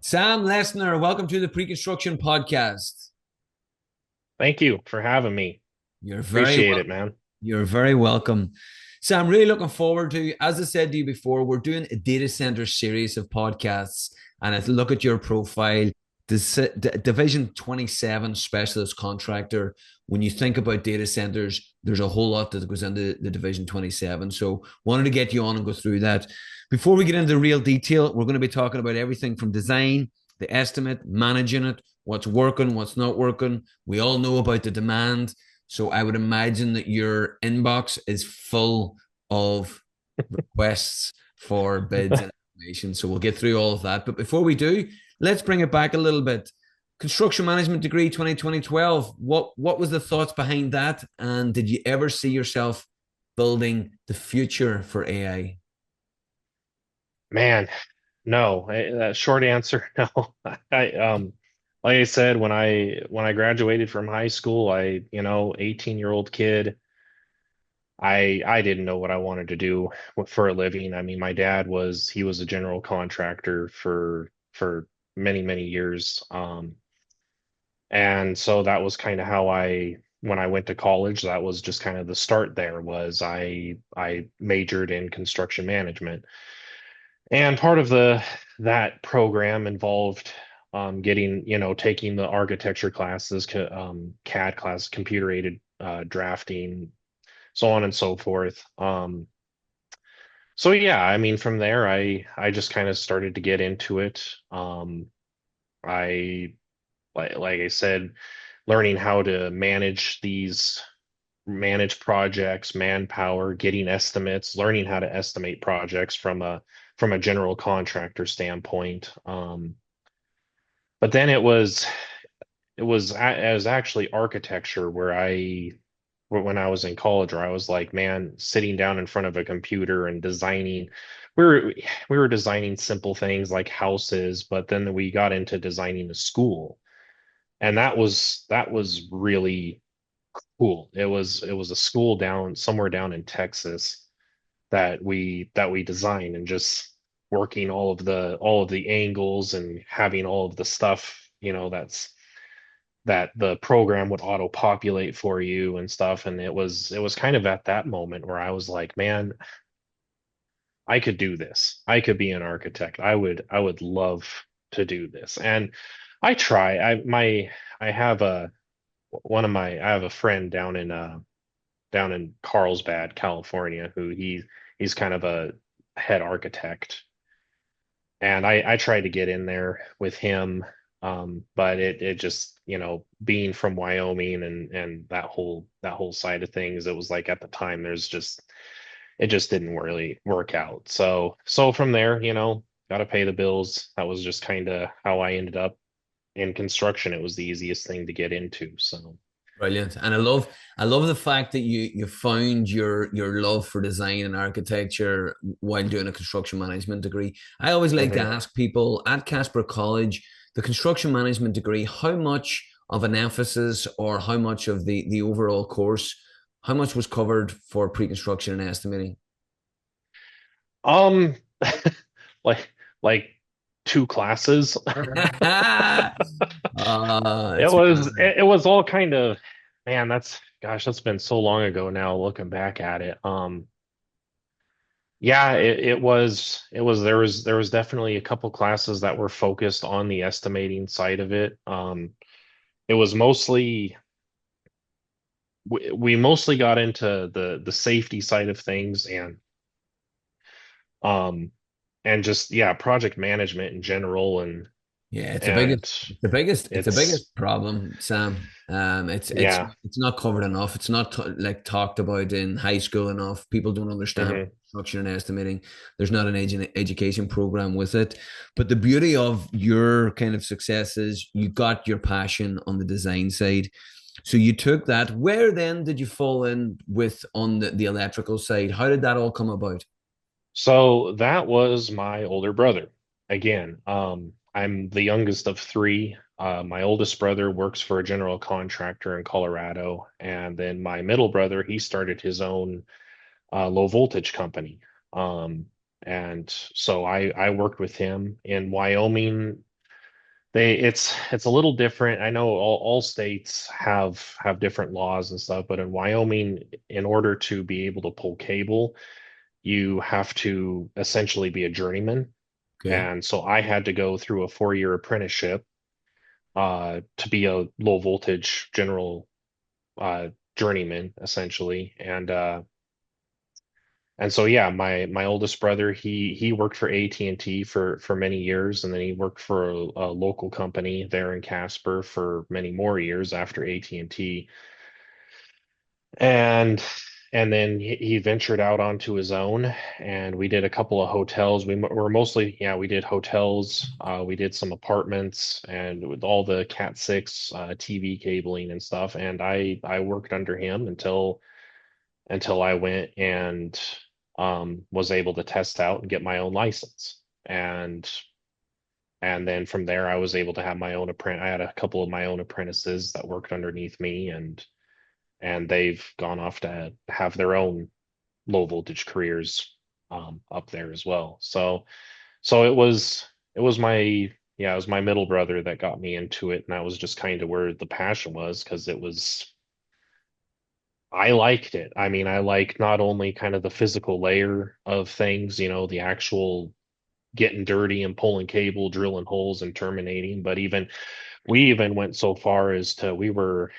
Sam Liesmer, welcome to the Pre-Construction Podcast. Thank you for having me. You're very Appreciate well. it, man. You're very welcome. So I'm really looking forward to, as I said to you before, we're doing a data center series of podcasts, and I look at your profile, Division 27 specialist contractor. When you think about data centers, there's a whole lot that goes into the Division 27. So wanted to get you on and go through that. Before we get into the real detail, we're going to be talking about everything from design, the estimate, managing it, what's working, what's not working. We all know about the demand, so I would imagine that your inbox is full of requests for bids and information. So we'll get through all of that. But before we do, let's bring it back a little bit. Construction management degree 2012. What was the thoughts behind that? And did you ever see yourself building the future for AI? Man, no. That short answer, no. Like I said, when I graduated from high school, 18-year-old kid, I didn't know what I wanted to do for a living. I mean, my dad he was a general contractor for many, many years. And so that was kind of how when I went to college, that was just kind of the start there was I majored in construction management. And part of the that program involved taking the architecture classes, CAD class, computer aided drafting, so on and so forth. So yeah, I mean, from there, I just kind of started to get into it. I like I said, learning how to manage projects, manpower, getting estimates, learning how to estimate projects from a general contractor standpoint. But then it was actually architecture when I was in college where I was like, man, sitting down in front of a computer and designing. We were we were designing simple things like houses, but then we got into designing a school, and that was really cool. It was a school down somewhere down in Texas that we designed, and just working all of the angles and having all of the stuff, that the program would auto populate for you and stuff. And it was kind of at that moment where I was like, man, I could do this. I could be an architect. I would love to do this. And I try. I have I have a friend down in Carlsbad, California, who he's kind of a head architect, and I tried to get in there with him, but it just, being from Wyoming and that whole side of things, it was like at the time it just didn't really work out. So from there, got to pay the bills. That was just kind of how I ended up in construction. It was the easiest thing to get into. So. Brilliant. And I love the fact that you found your love for design and architecture while doing a construction management degree. I always like to Mhm. ask people at Casper College, the construction management degree, how much of an emphasis or how much of the overall course, how much was covered for pre-construction and estimating? Um, like like two classes. It's massive. It was all kind of, man, that's been so long ago now looking back at it. Yeah, it was there was definitely a couple classes that were focused on the estimating side of it. It was mostly we mostly got into the safety side of things, um and just, yeah, project management in general. Yeah, it's the biggest, And it's the biggest, it's the it's biggest problem, Sam. yeah. It's not covered enough. It's not like talked about in high school enough. People don't understand Hmm. construction and estimating. There's not an education program with it. But the beauty of your kind of success is you got your passion on the design side. So you took that. Where then did you fall in with on the electrical side? How did that all come about? So that was my older brother. Again, I'm the youngest of three. My oldest brother works for a general contractor in Colorado, and then my middle brother, he started his own low voltage company. And so I worked with him in Wyoming. it's a little different. I know all states have different laws and stuff, but in Wyoming, in order to be able to pull cable, you have to essentially be a journeyman. Okay. And so I had to go through a 4-year apprenticeship to be a low voltage general journeyman essentially. And so yeah, my oldest brother, he worked for AT&T for many years, and then he worked for a local company there in Casper for many more years after AT&T. And and then he ventured out onto his own, and we did a couple of hotels. Were mostly, yeah, we did hotels, we did some apartments, and with all the Cat 6 TV cabling and stuff. And I worked under him until I went and was able to test out and get my own license. And then from there, I was able to have my own apprentice. I had a couple of my own apprentices that worked underneath me, and they've gone off to have their own low voltage careers up there as well. So it was my yeah, it was my middle brother that got me into it, and that was just kind of where the passion was because I liked it. I mean, I like not only kind of the physical layer of things, the actual getting dirty and pulling cable, drilling holes and terminating, but we even went so far as to we were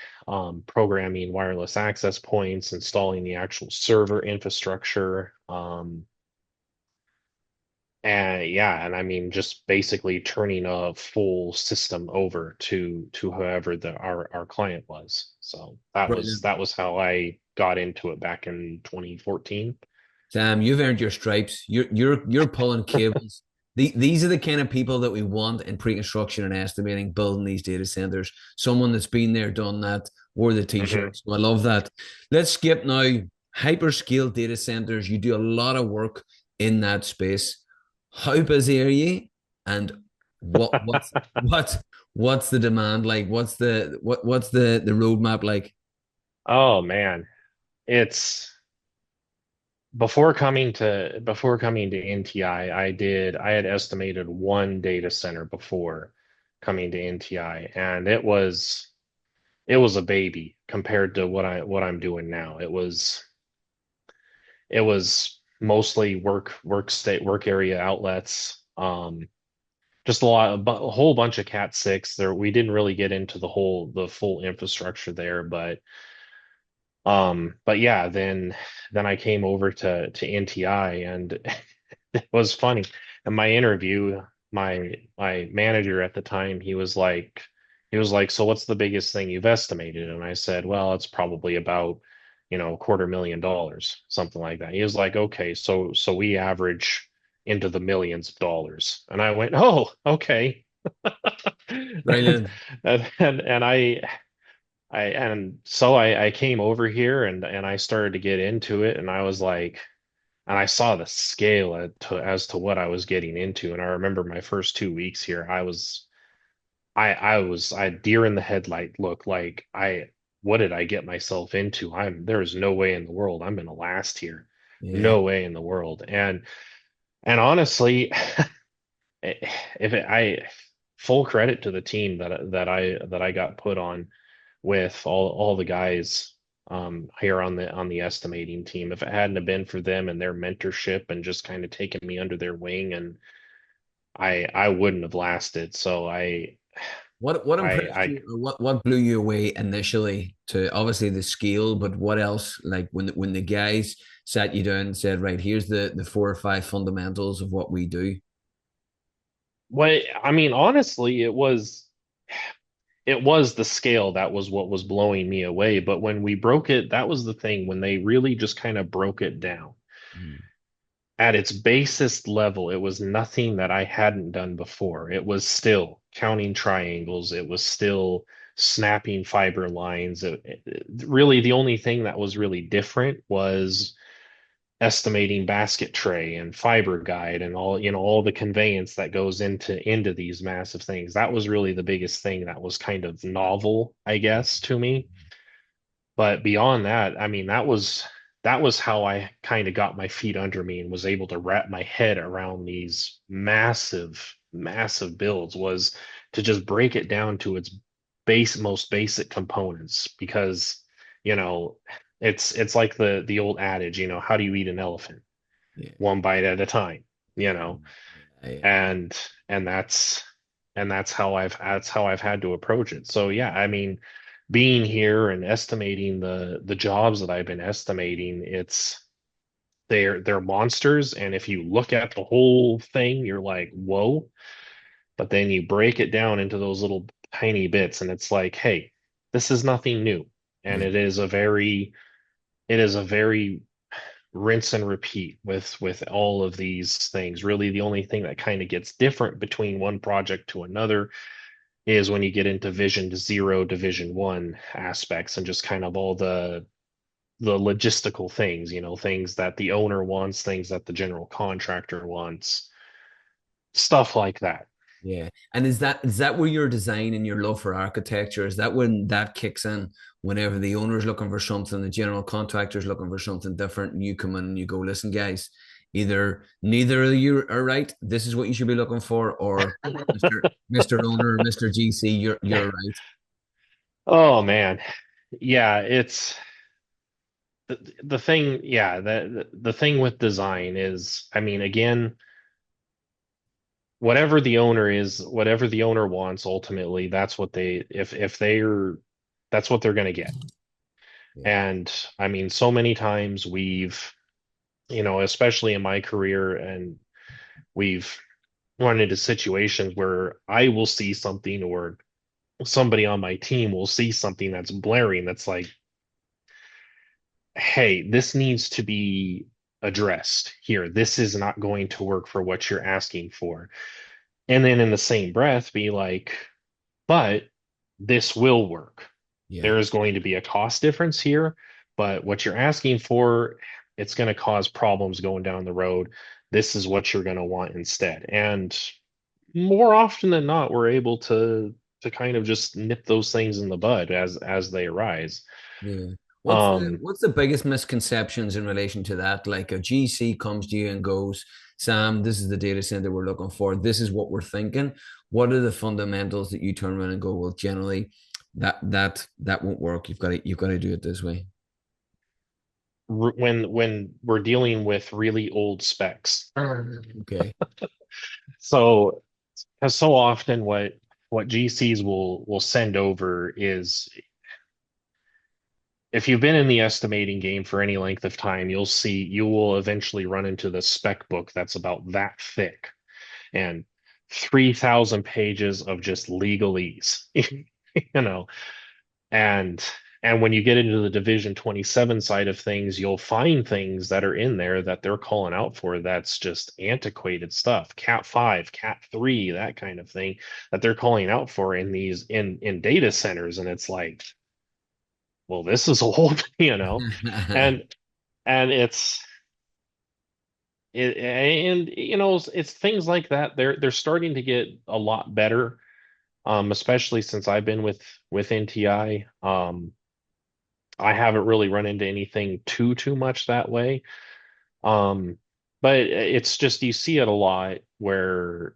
programming wireless access points, installing the actual server infrastructure, and yeah, and I mean just basically turning a full system over to whoever our client was. So that was Brilliant. that was how I got into it back in 2014. Sam, you've earned your stripes. You're pulling cables. These are the kind of people that we want in pre-construction and estimating, building these data centers. Someone that's been there, done that, wore the Hmm. t-shirts. So I love that. Let's skip now. Hyperscale data centers. You do a lot of work in that space. How busy are you? And what's the demand like? What's the roadmap like? Oh man, it's before coming to NTI, I had estimated one data center before coming to NTI, and it was a baby compared to what I'm doing now. It was mostly work area outlets, just a whole bunch of Cat 6 there. We didn't really get into the full infrastructure there, but yeah, then I came over to NTI, and it was funny. In my interview, my manager at the time, he was like, "So what's the biggest thing you've estimated?" And I said, "Well, it's probably about, $250,000, something like that." He was like, "Okay, so we average into the millions of dollars." And I went, "Oh, okay." And Brilliant. and I came over here, and I started to get into it, and I was like, and I saw the scale as to what I was getting into. And I remember my first 2 weeks here, I had deer in the headlight look. Like, what did I get myself into? There's no way in the world I'm gonna last here. Yeah. No way in the world. And honestly, if it, I full credit to the team that I got put on with all the guys here on the estimating team. If it hadn't have been for them and their mentorship and just kind of taking me under their wing, and I wouldn't have lasted. So What impressed I you, or what blew you away initially to obviously the scale, but what else? Like when the guys sat you down and said, right, here's the four or five fundamentals of what we do. what I mean, honestly, it was the scale that was what was blowing me away. But when we broke it, that was the thing, when they really just kind of broke it down. Mm. At its basest level, it was nothing that I hadn't done before. It was still counting triangles. It was still snapping fiber lines. Really, the only thing that was really different was estimating basket tray and fiber guide and all the conveyance that goes into these massive things. That was really the biggest thing that was kind of novel, I guess, to me. But beyond that, I mean, that was how I kind of got my feet under me and was able to wrap my head around these massive, massive builds. Was to just break it down to its most basic components, because you know it's like the old adage, how do you eat an elephant? Yeah. One bite at a time, you know. Mm, yeah. and and that's how I've had to approach it. So yeah, I mean, being here and estimating the jobs that I've been estimating, they're monsters, and if you look at the whole thing, you're like, whoa. But then you break it down into those little tiny bits, and it's like, hey, this is nothing new. And Yeah. it is a very rinse and repeat with all of these things. Really, the only thing that kind of gets different between one project to another is when you get into Vision 0 to Vision 1 aspects, and just kind of all the logistical things, things that the owner wants, things that the general contractor wants, stuff like that. Yeah. And is that where your design and your love for architecture, is that when that kicks in, whenever the owner's looking for something, the general contractor's looking for something different, and you come in and you go, listen, guys, either neither of you are right, this is what you should be looking for, or Mr. Owner or Mr. GC, you're right. Oh man. Yeah, it's the thing, yeah, the thing with design is, I mean, again, whatever the owner wants, ultimately, that's what they if they're that's what they're going to get. Yeah. And I mean, so many times especially in my career, and we've run into situations where I will see something, or somebody on my team will see something that's blaring, that's like, hey, this needs to be addressed here. This is not going to work for what you're asking for. And then in the same breath, be like, but this will work. Yeah. There is going to be a cost difference here, but what you're asking for, it's going to cause problems going down the road. This is what you're going to want instead. And more often than not, we're able to kind of just nip those things in the bud as they arise. Yeah. What's the Um, what's the biggest misconceptions in relation to that? Like a GC comes to you and goes, Sam, this is the data center we're looking for. This is what we're thinking. What are the fundamentals that you turn around and go, well, generally that won't work. You've got to do it this way. when we're dealing with really old specs. Okay. So, because so often what GCs will send over is, if you've been in the estimating game for any length of time, you will eventually run into the spec book that's about that thick, and 3,000 pages of just legalese, know. And when you get into the Division 27 side of things, you'll find things that are in there that they're calling out for, that's just antiquated stuff, Cat 5, Cat 3, that kind of thing, that they're calling out for in these in data centers. And it's like, well, this is old, and it's it's things like that. They're starting to get a lot better, especially since I've been with NTI. I haven't really run into anything too much that way. Um, but it's just, you see it a lot where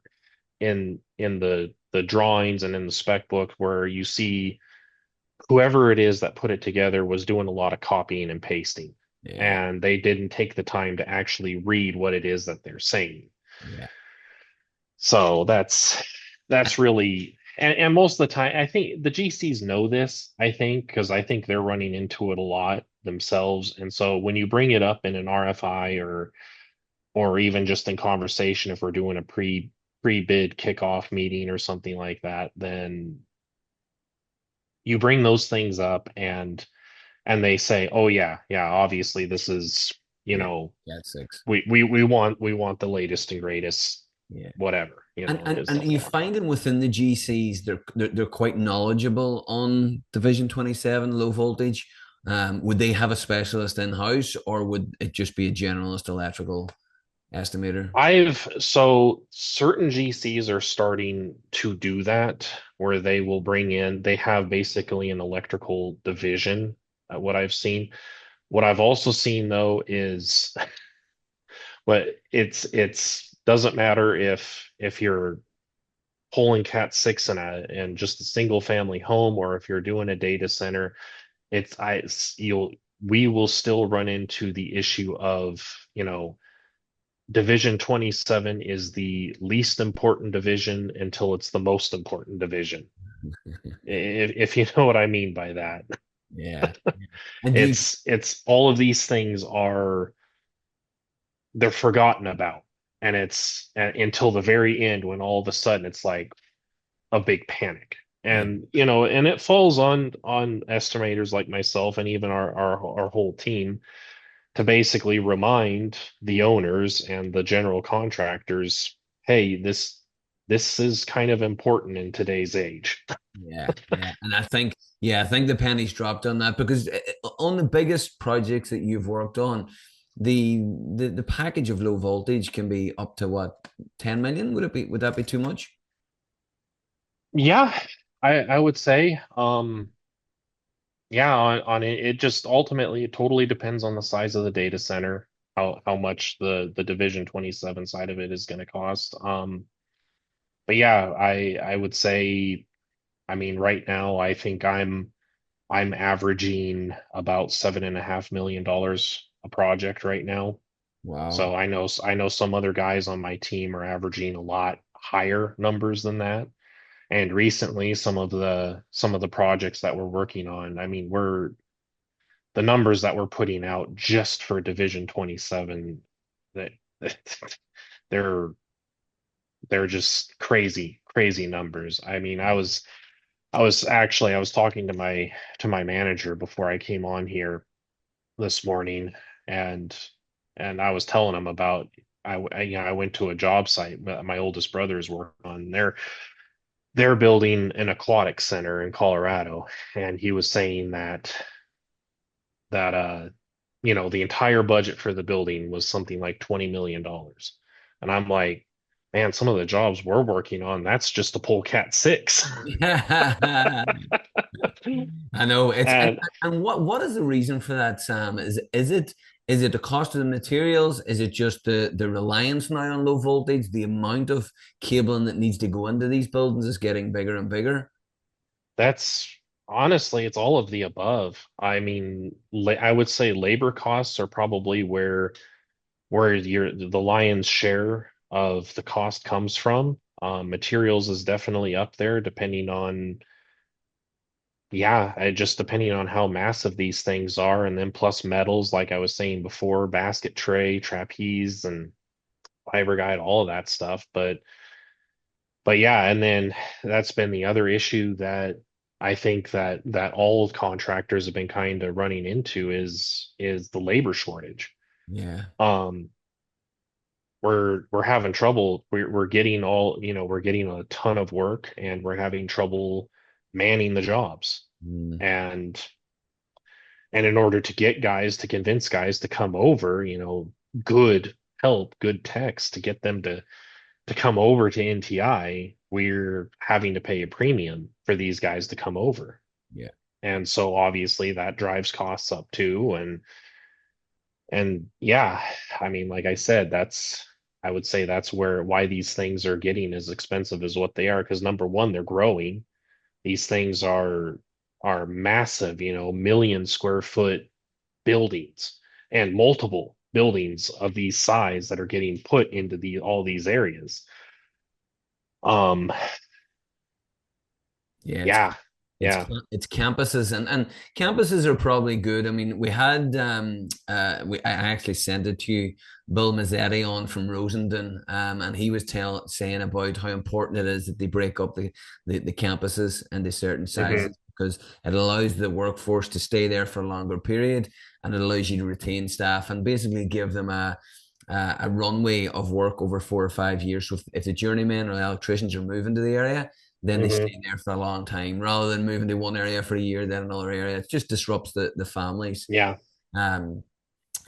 in the drawings and in the spec book, where you see whoever it is that put it together was doing a lot of copying and pasting, Yeah. and they didn't take the time to actually read what it is that they're saying. Yeah. So that's really, and most of the time, I think the GCs know this, I think, because I think they're running into it a lot themselves. And so when you bring it up in an RFI, or even just in conversation, if we're doing a pre-bid kickoff meeting or something like that, then you bring those things up, and they say, "Oh yeah, yeah, obviously this is, you Yeah. know, Cat 6. we want the latest and greatest, Yeah. whatever, And, and is and like you that." find them within the GCs, they're quite knowledgeable on Division 27 low voltage. Would they have a specialist in house, or would it just be a generalist electrical estimator? So certain GCs are starting to do that, where they have basically an electrical division, what I've seen. What I've also seen though is, what it's doesn't matter if you're pulling Cat 6 in and just a single family home, or if you're doing a data center, you'll we will still run into the issue of, Division 27 is the least important division until it's the most important division. If you know what I mean by that. Yeah. And you, It's all of these things they're forgotten about. And it's until the very end when all of a sudden it's like a big panic. yeah, And and it falls on estimators like myself and even our whole team to basically remind the owners and the general contractors, hey, this is kind of important in today's age. yeah. And I think the pennies dropped on that because on the biggest projects that you've worked on, the package of low voltage can be up to what, 10 million? Would that be too much? Yeah, I would say, yeah, on it, it just ultimately it totally depends on the size of the data center, how much the Division 27 side of it is going to cost. But yeah, I would say, I mean, right now I think I'm averaging about $7.5 million a project right now. Wow. So I know some other guys on my team are averaging a lot higher numbers than that. And recently, some of the projects that we're working on, I mean, we're the numbers that we're putting out just for Division 27, that they're they're just crazy, crazy numbers. I mean, I was talking to my manager before I came on here this morning, and I was telling him about I went to a job site that my oldest brother is working on. They're building an aquatic center in Colorado, and he was saying that the entire budget for the building was something like $20 million. And I'm like, man, some of the jobs we're working on, that's just to pull Cat 6. I know it's And and what is the reason for that, Sam? Is it the cost of the materials? Is it just the reliance now on low voltage? The amount of cabling that needs to go into these buildings is getting bigger and bigger. that's honestly, it's all of the above. I mean, I would say labor costs are probably where the lion's share of the cost comes from. Materials is definitely up there, depending on, yeah, just depending on how massive these things are, and then plus metals, like I was saying before, basket tray, trapeze, and fiber guide, all of that stuff. But yeah, and then that's been the other issue that I think that all contractors have been kind of running into is the labor shortage. Yeah. Um, we're having trouble. We're getting we're getting a ton of work, and we're having trouble manning the jobs. Mm, And in order to get guys to convince guys to come over, good help, good techs to get them to come over to NTI, we're having to pay a premium for these guys to come over. yeah. And so obviously that drives costs up too. And yeah, I mean, like I said, I would say that's why these things are getting as expensive as what they are. Because number one, they're growing. These things are massive, million square foot buildings and multiple buildings of these size that are getting put into all these areas. Um, Yeah, yeah, yeah. it's campuses and campuses are probably good. I mean, we had I actually sent it to you, Bill Mazzetti on from Rosendon, and he was saying about how important it is that they break up the campuses into certain Hmm. sizes because it allows the workforce to stay there for a longer period and it allows you to retain staff and basically give them a runway of work over 4 or 5 years. So if the journeymen or the electricians are moving to the area, then they Hmm. stay there for a long time rather than moving to one area for a year, then another area. It just disrupts the families. Yeah. Um,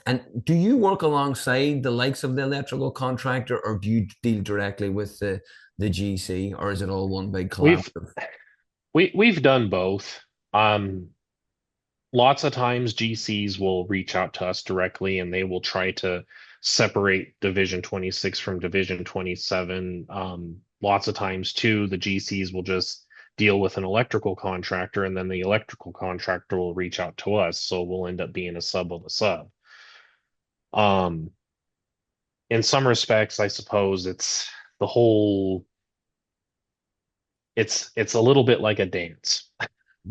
and do you work alongside the likes of the electrical contractor, or do you deal directly with the GC, or is it all one big We've collaborative? we've done both. Um, Lots of times GCs will reach out to us directly and they will try to separate Division 26 from Division 27. lots of times too, the GCs will just deal with an electrical contractor, and then the electrical contractor will reach out to us. So we'll end up being a sub of a sub. Um, in some respects, I suppose the whole it's a little bit like a dance.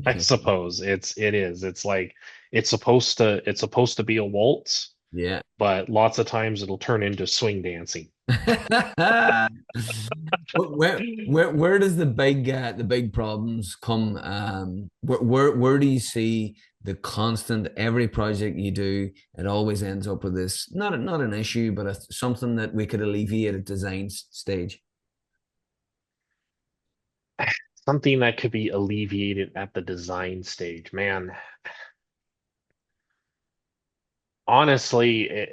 I suppose it is. It's like it's supposed to be a waltz, Yeah. but lots of times it'll turn into swing dancing. Where does the big problems come? Where do you see the constant every project you do, it always ends up with this not an issue, but something that we could alleviate at design stage? Something that could be alleviated at the design stage. Man, honestly,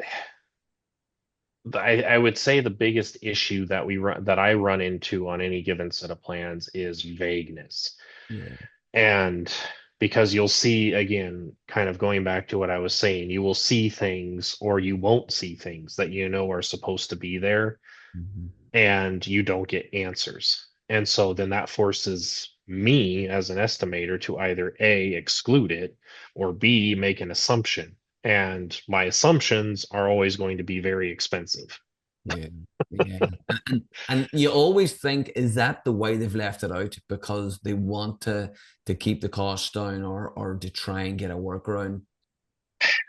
I would say the biggest issue that I run into on any given set of plans is vagueness. Yeah. And because you'll see, again, kind of going back to what I was saying, you will see things or you won't see things that you know are supposed to be there, Mhm. and you don't get answers. And so then that forces me as an estimator to either A, exclude it, or B, make an assumption. And my assumptions are always going to be very expensive. Yeah, yeah. And you always think, is that the way they've left it out because they want to keep the costs down or to try and get a workaround?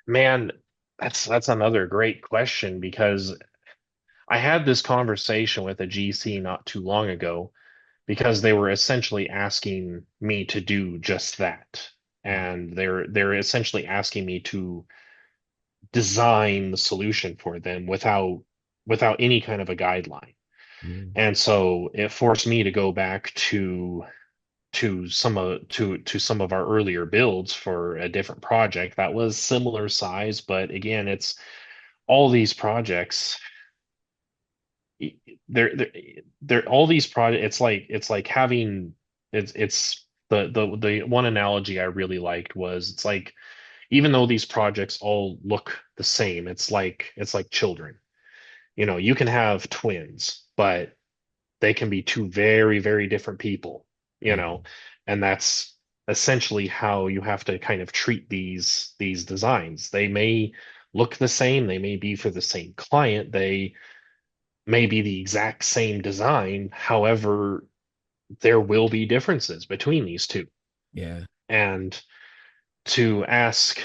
Man, that's another great question, because I had this conversation with a GC not too long ago, because they were essentially asking me to do just that. And they're essentially asking me to design the solution for them without any kind of a guideline. Yeah, And so it forced me to go back to some of our earlier builds for a different project that was similar size. But again, it's all these projects, they're they're all these projects. It's like having it's the one analogy I really liked was, it's like, even though these projects all look the same, it's like children. You can have twins, but they can be two very, very different people, you yeah, know, and that's essentially how you have to kind of treat these designs. They may look the same, they may be for the same client, they may be the exact same design. However, there will be differences between these two. yeah, And to ask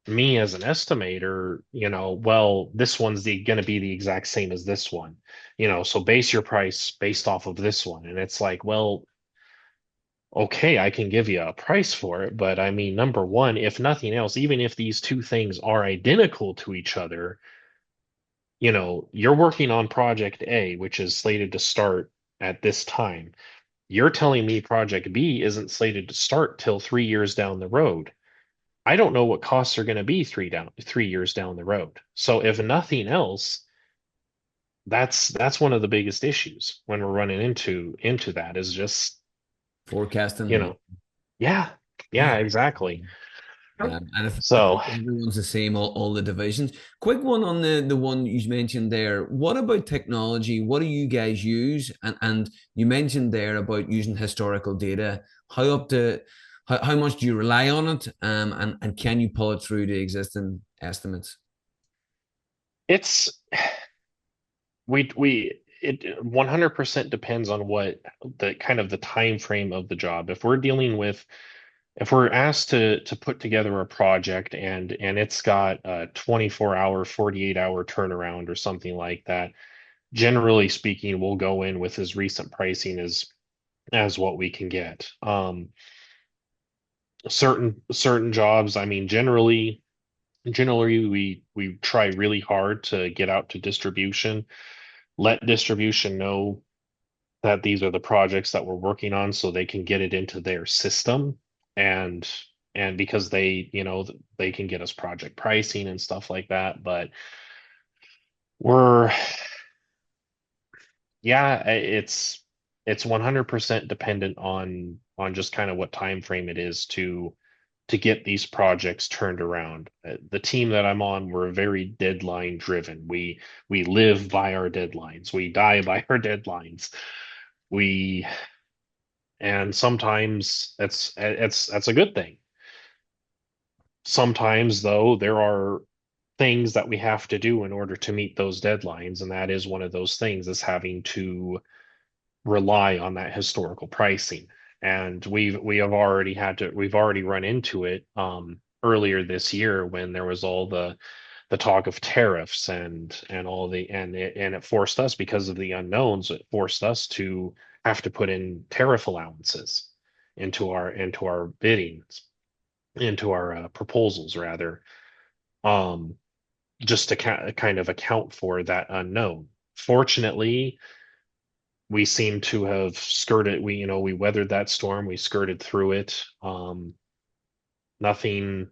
me as an estimator, well, this one's going to be the exact same as this one, so base your price based off of this one. And it's like, well, okay, I can give you a price for it, but I mean, number one, if nothing else, even if these two things are identical to each other, you're working on project A, which is slated to start at this time. You're telling me project B isn't slated to start till 3 years down the road. I don't know what costs are going to be 3 years down the road. So if nothing else, that's one of the biggest issues when we're running into that, is just, you forecasting. know, yeah, Yeah. yeah, exactly. And I So think everyone's the same, all the divisions. Quick one on the one you mentioned there. What about technology? What do you guys use? And you mentioned there about using historical data. How up to how much do you rely on it? And can you pull it through to existing estimates? it's we it 100% depends on what the kind of the time frame of the job. If we're asked to put together a project, and it's got a 24-hour, 48-hour turnaround or something like that, generally speaking, we'll go in with as recent pricing as what we can get. Certain jobs, I mean, generally we try really hard to get out to distribution, let distribution know that these are the projects that we're working on, so they can get it into their system. And because they can get us project pricing and stuff like that. But we're yeah, it's 100% dependent on just kind of what time frame it is to get these projects turned around. The team that I'm on, we're very deadline driven. We live by our deadlines. We die by our deadlines. We and sometimes that's a good thing. Sometimes though, there are things that we have to do in order to meet those deadlines, and that is one of those things is having to rely on that historical pricing. And we've already run into it earlier this year when there was all the talk of tariffs and all the and it forced us, because of the unknowns, it forced us to have to put in tariff allowances into our biddings, into our proposals rather, um just to kind of account for that unknown. Fortunately, we seem to have skirted, we weathered that storm, we skirted through it. Nothing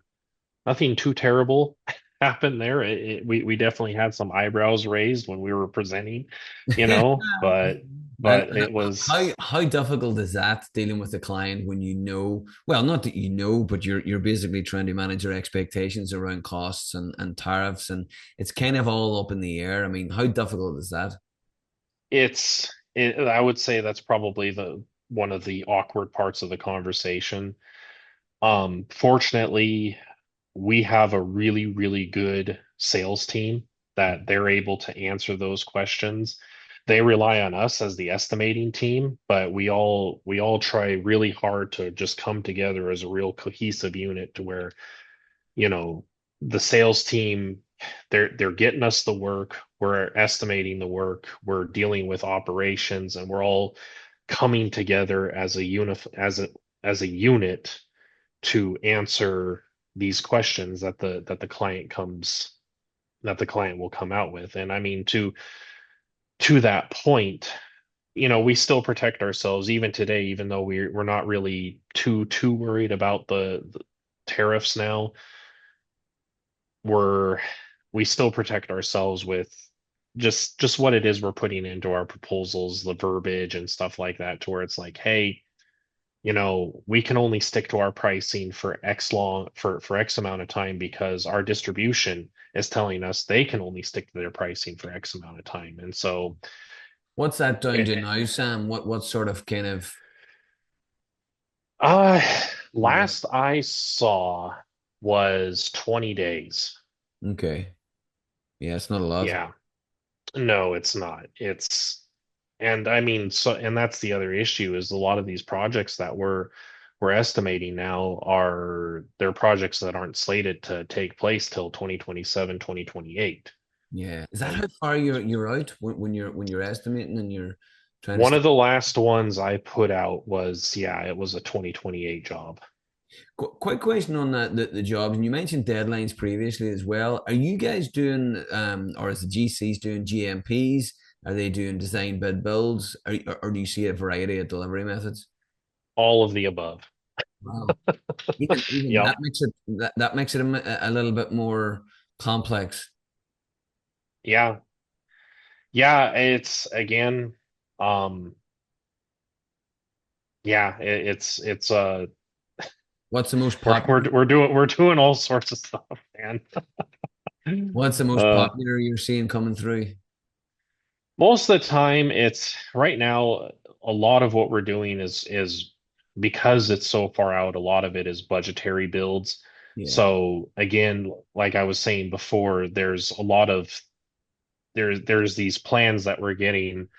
nothing too terrible happened there. We definitely had some eyebrows raised when we were presenting, but And it was how difficult is that dealing with the client when you know, well, not that you know, but you're basically trying to manage your expectations around costs and tariffs, and it's kind of all up in the air. I mean, how difficult is that? I would say that's probably the one of the awkward parts of the conversation. Fortunately, we have a really, really good sales team that they're able to answer those questions. They rely on us as the estimating team, but we all try really hard to just come together as a real cohesive unit to where, you know, the sales team, they're getting us the work, we're estimating the work, we're dealing with operations, and we're all coming together as a unit to answer these questions that the client will come out with. And I mean, to that point, we still protect ourselves even today, even though we're not really too worried about the tariffs now. we're we still protect ourselves with just what it is we're putting into our proposals, the verbiage and stuff like that, to where it's like, hey, we can only stick to our pricing for X amount of time, because our distribution is telling us they can only stick to their pricing for X amount of time. And so What's that down eh, to now, Sam? What sort of kind of uh is that? last I saw was 20 days. Okay, yeah, it's not a lot. Yeah. No, it's not. And I mean, and that's the other issue, is a lot of these projects that we're estimating now they're projects that aren't slated to take place till 2027, 2028. Yeah, is that And how far you're out when you're estimating and you're trying to one stay? of the last ones I put out was, yeah, it was a 2028 job. Quick question on that the jobs, and you mentioned deadlines previously as well. Are you guys doing or is the GCs doing GMPs? Are they doing design bid builds? Or do you see a variety of delivery methods? All of the above. Wow. Even Yep. that makes it a little bit more complex. Yeah. Yeah, it's again, um, yeah, it's What's the most we're popular? we're we're doing all sorts of stuff, man. What's the most Uh, popular you're seeing coming through? Most of the time, it's right now, a lot of what we're doing is because it's so far out, a lot of it is budgetary builds. Yeah, So again, like I was saying before, there's these plans that we're getting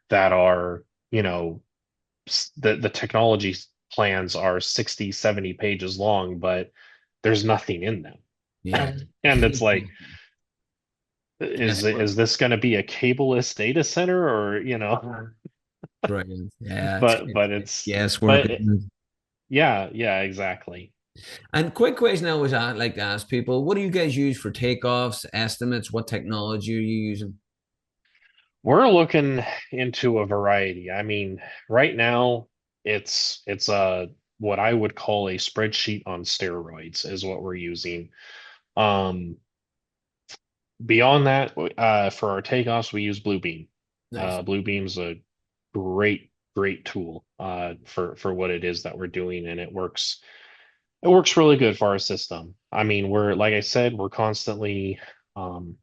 that are, the technology plans are 60, 70 pages long, but there's nothing in them. yeah. And it's like, Guess is this going to be a cableless data center, or brilliant. Yeah, but guesswork. but yeah, yeah, exactly. And quick question I always like to ask people: what do you guys use for takeoffs, estimates? What technology are you using? We're looking into a variety. I mean, right now it's what I would call a spreadsheet on steroids is what we're using. Um, Beyond that, for our takeoffs, we use Bluebeam. Nice. Bluebeam's a great tool for what it is that we're doing, and it works It works really good for our system. I mean, like I said, um,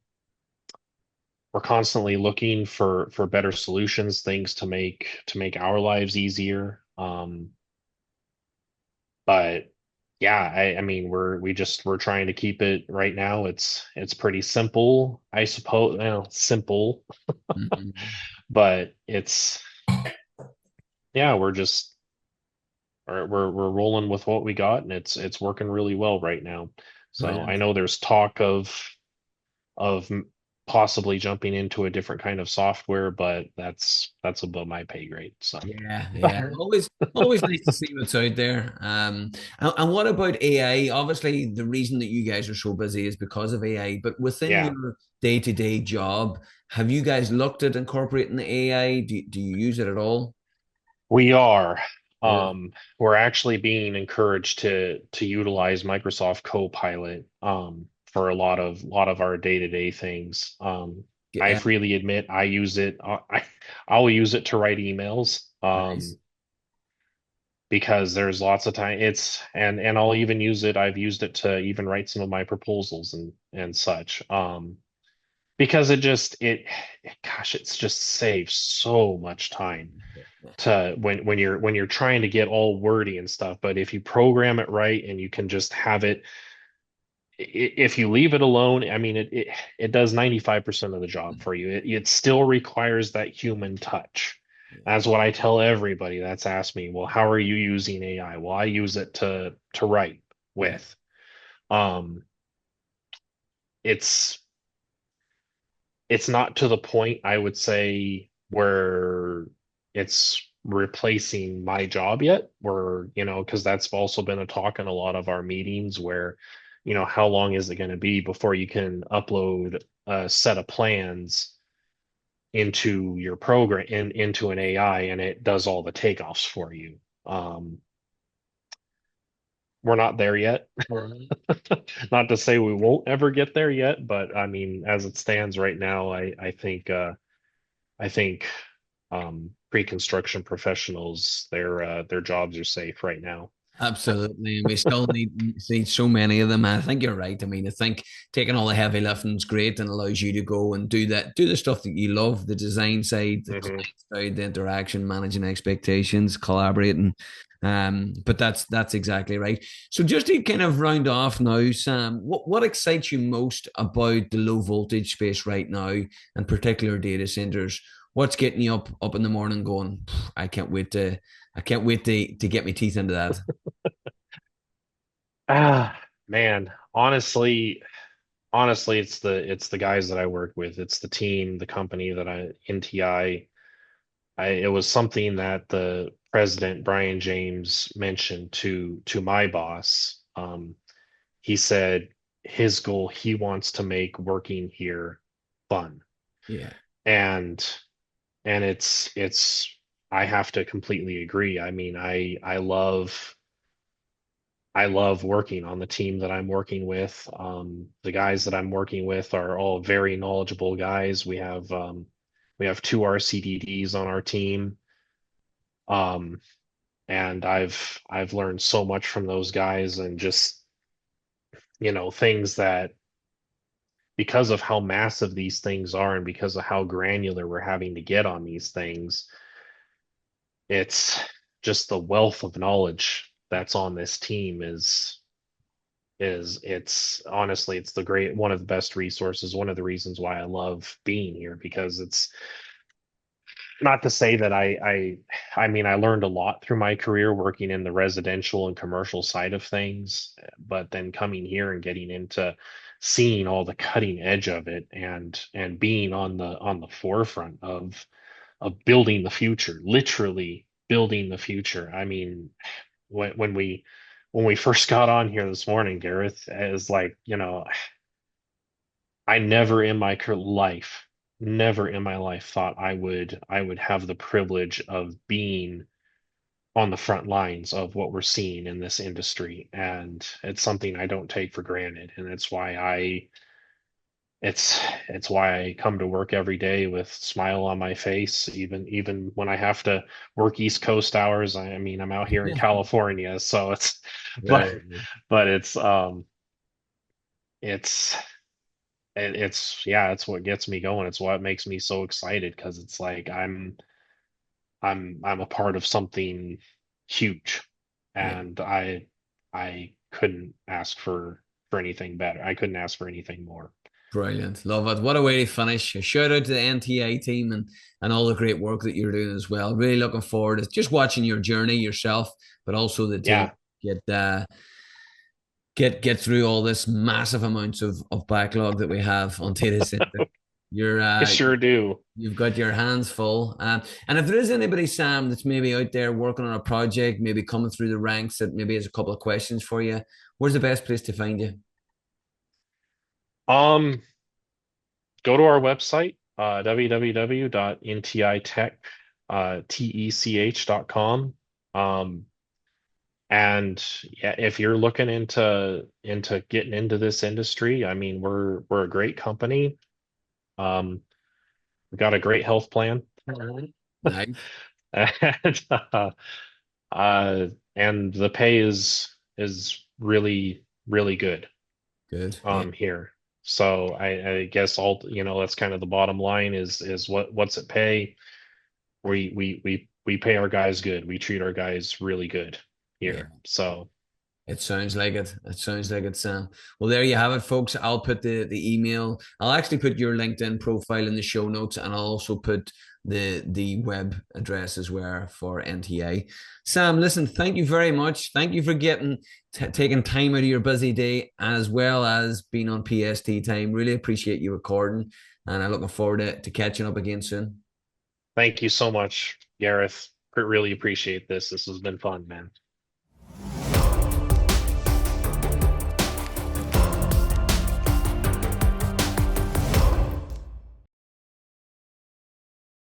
we're constantly looking for better solutions, things to make our lives easier. But yeah, I mean, we're trying to keep it right now. It's pretty simple, I suppose. Well, simple, Mhm. but it's yeah, we're rolling with what we got, and it's working really well right now. So I Brilliant. know there's talk of possibly jumping into a different kind of software, but that's above my pay grade. So Yeah, yeah. Always nice to see what's out there. And what about AI? Obviously, the reason that you guys are so busy is because of AI, but within yeah, your day-to-day job, have you guys looked at incorporating the AI? Do you use it at all? we are. Really? We're actually being encouraged to utilize Microsoft Copilot for a lot of our day-to-day things. I Yeah, freely admit I use it. I'll use it to write emails. nice. Because there's lots of time and I'll even use it. I've used it to even write some of my proposals and such. Because gosh, it's just saves so much time to when you're trying to get all wordy and stuff. But if you program it right and you can just have it, if you leave it alone, I mean, it does 95% of the job for you. It still requires that human touch. Yeah, That's what I tell everybody that's asked me, well, how are you using AI? Well, I use it to write yeah, with. Um, it's it's not to the point I would say where it's replacing my job yet, where, because that's also been a talk in a lot of our meetings where, how long is it going to be before you can upload a set of plans into your program into an AI and it does all the takeoffs for you. Um, we're not there yet. Not to say we won't ever get there yet, but I mean, as it stands right now, I think pre-construction professionals, their jobs are safe right now. absolutely. And we still need so many of them. And I think you're right. I mean, I think taking all the heavy lifting is great and allows you to go and do the stuff that you love, the design side, the Hmm. client side, the interaction, managing expectations, collaborating. But that's exactly right. So just to kind of round off now, Sam, what excites you most about the low voltage space right now, and particular data centers? What's getting you up in the morning going, I can't wait to get my teeth into that. Ah, man, honestly, it's the guys that I work with. It's the team, the company that it was something that the president, Brian James, mentioned to my boss. He said his goal, he wants to make working here fun. Yeah, And and I have to completely agree. I mean, I love working on the team that I'm working with. The guys that I'm working with are all very knowledgeable guys. We have two RCDDs on our team. Um, and I've learned so much from those guys and just, things that because of how massive these things are and because of how granular we're having to get on these things, it's just the wealth of knowledge that's on this team is it's honestly it's the great one of the best resources, one of the reasons why I love being here because it's not to say that I mean I learned a lot through my career working in the residential and commercial side of things, but then coming here and getting into seeing all the cutting edge of it and being on the forefront of building the future, literally building the future. I mean, when we first got on here this morning, Gareth, is like, I never in my life thought I would have the privilege of being on the front lines of what we're seeing in this industry. And it's something I don't take for granted. And it's why it's why I come to work every day with smile on my face, even when I have to work East Coast hours. I mean, I'm out here in California, so it's but Very good. but it's it's yeah, it's what gets me going. It's what makes me so excited because it's like I'm a part of something huge, Yeah. and I couldn't ask for anything better. I couldn't ask for anything more. Brilliant. Love it. What a way to finish. A shout out to the NTA team and all the great work that you're doing as well. Really looking forward to just watching your journey yourself, but also the team Yeah, get get through all this massive amounts of backlog that we have on data center. You're I sure do. you've got your hands full. And if there is anybody, Sam, that's maybe out there working on a project, maybe coming through the ranks that maybe has a couple of questions for you, where's the best place to find you? Um, Go to our website, www.ntitech.com. And yeah, if you're looking into getting into this industry, I mean, we're a great company. Um, we've got a great health plan. Nice. And and the pay is really good Good. Yeah. here. So I guess that's kind of the bottom line is what's it pay? We pay our guys good. We treat our guys really good Yeah. here. So It sounds like it. It sounds like it, Sam. Well, there you have it, folks. I'll put the email. I'll actually put your LinkedIn profile in the show notes, and I'll also put the web address as well for NTA. Sam, listen, thank you very much. Thank you for getting taking time out of your busy day as well as being on PST time. Really appreciate you recording, and I'm looking forward to catching up again soon. thank you so much, Gareth. Really appreciate this. This has been fun, man.